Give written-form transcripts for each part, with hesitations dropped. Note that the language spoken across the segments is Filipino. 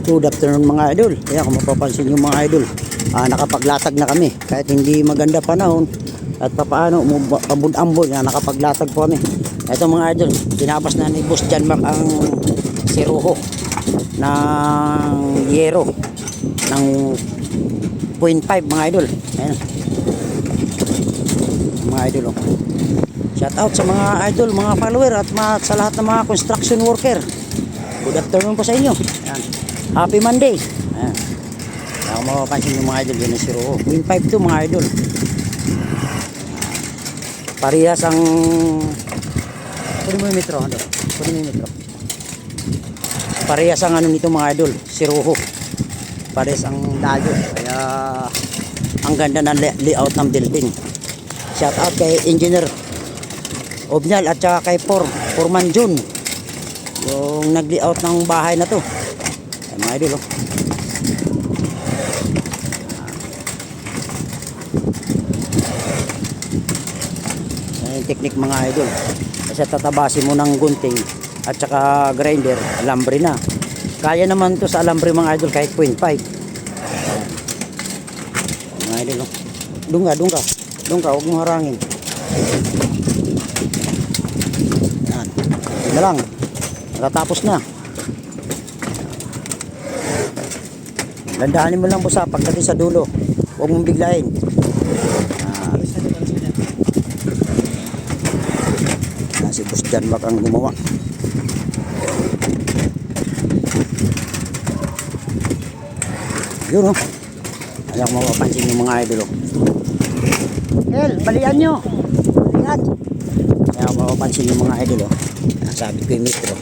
Good afternoon mga idol. Kaya kung mapapansin yung mga idol, nakapaglatag na kami kahit hindi maganda panahon at papaano ambon-ambon na nakapaglatag po kami. Ito mga idol, tinapos na ni Boss John Mac ang siruho ng yero ng 0.5 mga idol. Ayan. Mga idol, oh. Shout out sa mga idol, mga follower at sa lahat ng mga construction worker. Good afternoon po sa inyo. Ayan. Happy Monday. Ayan. Kung mapapansin yung mga idol, yun ang siruho 0.5 to mga idol. Parehas ang kunin mo yung metro, ano? Kunin mo yung metro. Parehas ang ano nito mga idol, siruho. Parehas ang layo. Kaya ang ganda ng layout ng building. Shout out kay Engineer Obnyal at saka kay Foreman Jun, yung nag-layout ng bahay na to. Ay mga idol, oh. Yan yung technique mga idol. Kasi tatabasin mo ng gunting at saka grinder, alambre na. Kaya naman to sa alambre mga idol kahit 0.5. Mga idol, oh. Doon ka, huwag mo harangin. Yan. Ito na lang. Natatapos na. Landahanin mo lang po sa pagdating sa dulo. Huwag mong biglayin. Si Boss John Mac ang gumawa. Yun, oh. Ayaw ko mapapansin yung mga idol, oh. Balian nyo. Balian. Ayaw ko mapapansin yung mga idol, oh. Sabi ko yung metro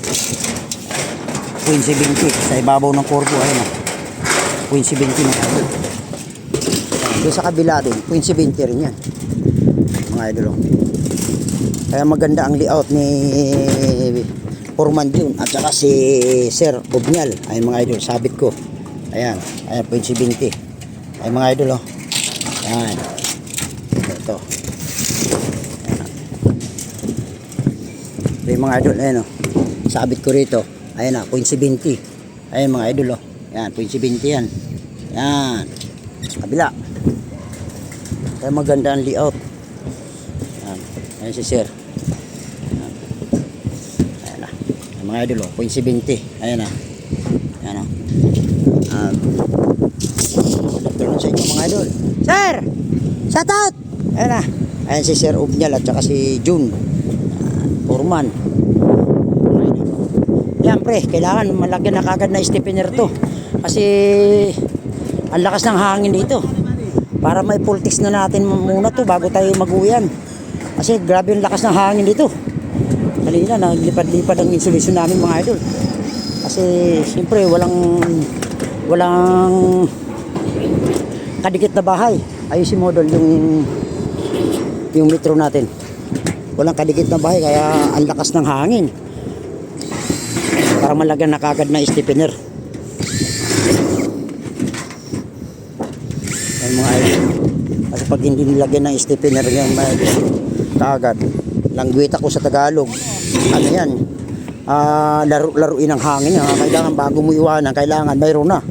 0.70 sa ibabaw ng korbo. Ayun, oh. 0.70 ng idol. Doon sa kabila din 0.70 rin yan mga idol, oh. Kaya maganda ang layout ni Foreman Jun at saka si Sir Obnyal. Ayun mga idol, sabit ko. Ayan, 0.70. Ayun mga idol, oh. Ayan. Ito. Ayan mga idol, ayan, oh. Sabit ko rito. Ayan na, 0.70. Ayan mga idol, oh. Ayan, 0.70 yan. Ayan. Kabila. Kaya maganda ang layout. Ayan. Ayan si Sir. Ayan. Ayan na. Ayan mga idol, oh. 0.70. Ayan na. Ayan, oh. Tulong sa inyo mga idol. Sir! Shout out! Ayan na. Ayan si Sir Obnyal at saka si Jun. Foreman. Yan pre, kailangan malagyan na kagad na stiffener to. Kasi ang lakas ng hangin dito. Para may pultiks na natin muna to bago tayo mag-uwian. Kasi grabe yung lakas ng hangin dito. Kanina naglipad-lipad ang insulation namin mga idol. Kasi siyempre walang kadikit na bahay. Ayusin model yung metro natin. Walang kadikit na bahay kaya ang lakas ng hangin. Para malagyan na kagad na stiffener. Ay mga idol. Kasi pag hindi nilagyan ng stiffener yan, kagad. Langgwita ko sa Tagalog. Ano yan? Laruin ng hangin. Kailangan bago mo iwanan, kailangan mayroon na.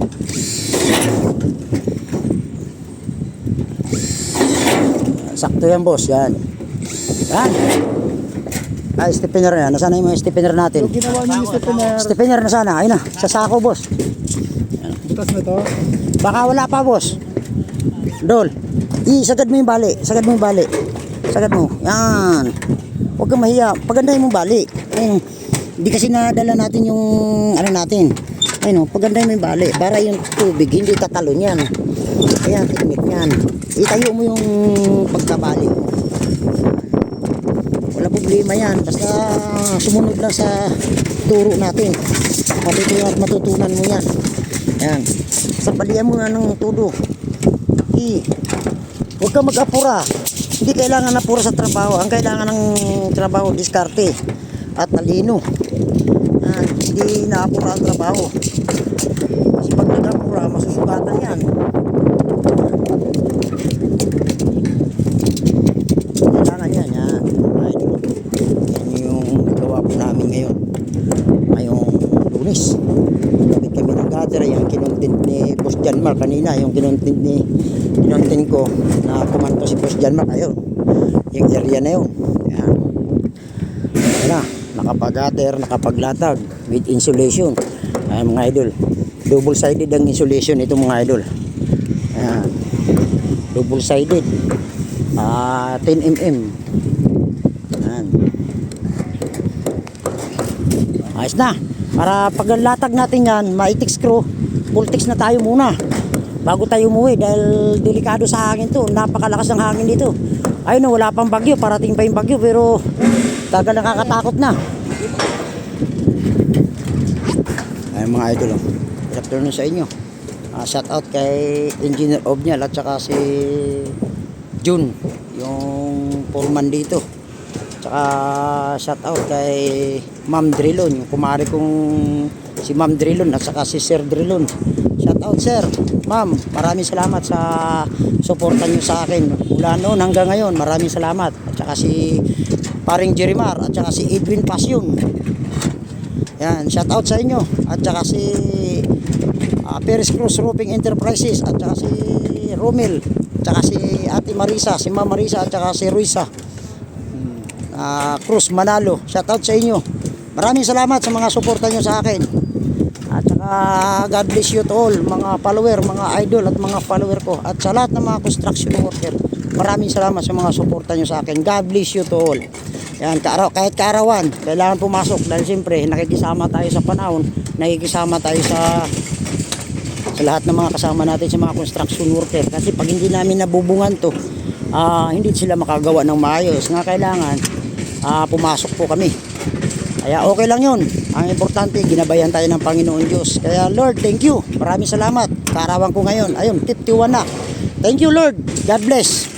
Sakto yan boss, yan. Yan. Stiffener na yan. Nasaan yung mga stiffener natin? So, ginawa niyo yung stiffener. Stiffener na sana. Ayun na, sa sako boss. Butas na to. Baka wala pa boss. Dol. Sagad mo yung bali. Sagad mo yung bali. Sagad mo. Yan. Huwag kang mahiya. Pagandahin mo bali. Ayun. Hindi kasi nadala natin yung ano natin. Ayun, pagandahin mo yung bali. Para yung tubig hindi tatalon yan. Kaya teknik yan. Itayo mo yung pagkabali. Wala problema yan. Basta sumunod lang sa turo natin. Matutunan mo yan. Yan. Basta balian mo na ng todo. Huwag kang mag-apura. Hindi kailangan apura sa trabaho. Ang kailangan ng trabaho, diskarte at talino. Hindi naapura ang trabaho. Kasi pag nag-apura, masusugatan yan. Kailangan yan. Yan yung nagawa po namin ngayon. Ngayong Lunes. Kapit kami ng gather. Yan Janmar kanina, yung kinontent ko na kumanto si Boss Janmar, ayun. Yung area na yun. Yan. Ayan na, nakapag-gutter, nakapaglatag with insulation. Ayan mga idol. Double-sided ang insulation ito mga idol. Ayan. Double-sided. 10 mm. Ayan. Ayos na. Para paglatag natin yan, maitik screw, voltex na tayo muna bago tayo umuwi dahil delikado sa hangin to. Napakalakas ng hangin dito. Ayun, wala pang bagyo, parating pa yung bagyo pero tagal nakakatakot na. Ayun mga idol, good afternoon sa inyo. Shout out kay Engineer Obnial at saka si June, yung foreman dito. Tsaka shout out kay Ma'am Drilon, yung kumari kong si Ma'am Drilon at saka si Sir Drilon. Shout out sir, ma'am, maraming salamat sa suporta niyo sa akin. Mula noon hanggang ngayon, maraming salamat. At saka si paring Jerimar at saka si Edwin Pasyon. Yan, shout out sa inyo. At saka si Perez Cruz Roofing Enterprises at saka si Romel, at saka si Ate Marisa, si Ma'am Marisa at saka si Ruisa. Cruz Manalo, shout out sa inyo. Maraming salamat sa mga suporta nyo sa akin. At saka God bless you to all mga follower, mga idol at mga follower ko. At sa lahat ng mga construction worker, maraming salamat sa mga suporta nyo sa akin. God bless you to all. Yan, kahit kaarawan, kailangan pumasok dahil siyempre nakikisama tayo sa panahon, nakikisama tayo sa lahat ng mga kasama natin sa mga construction worker. Kasi pag hindi namin nabubungan to, hindi sila makagawa ng maayos. Nga kailangan pumasok po kami. Kaya okay lang yun. Ang importante, ginabayan tayo ng Panginoon Diyos. Kaya Lord, thank you. Maraming salamat. Kaarawan ko ngayon. Ayun, 51 na. Thank you Lord. God bless.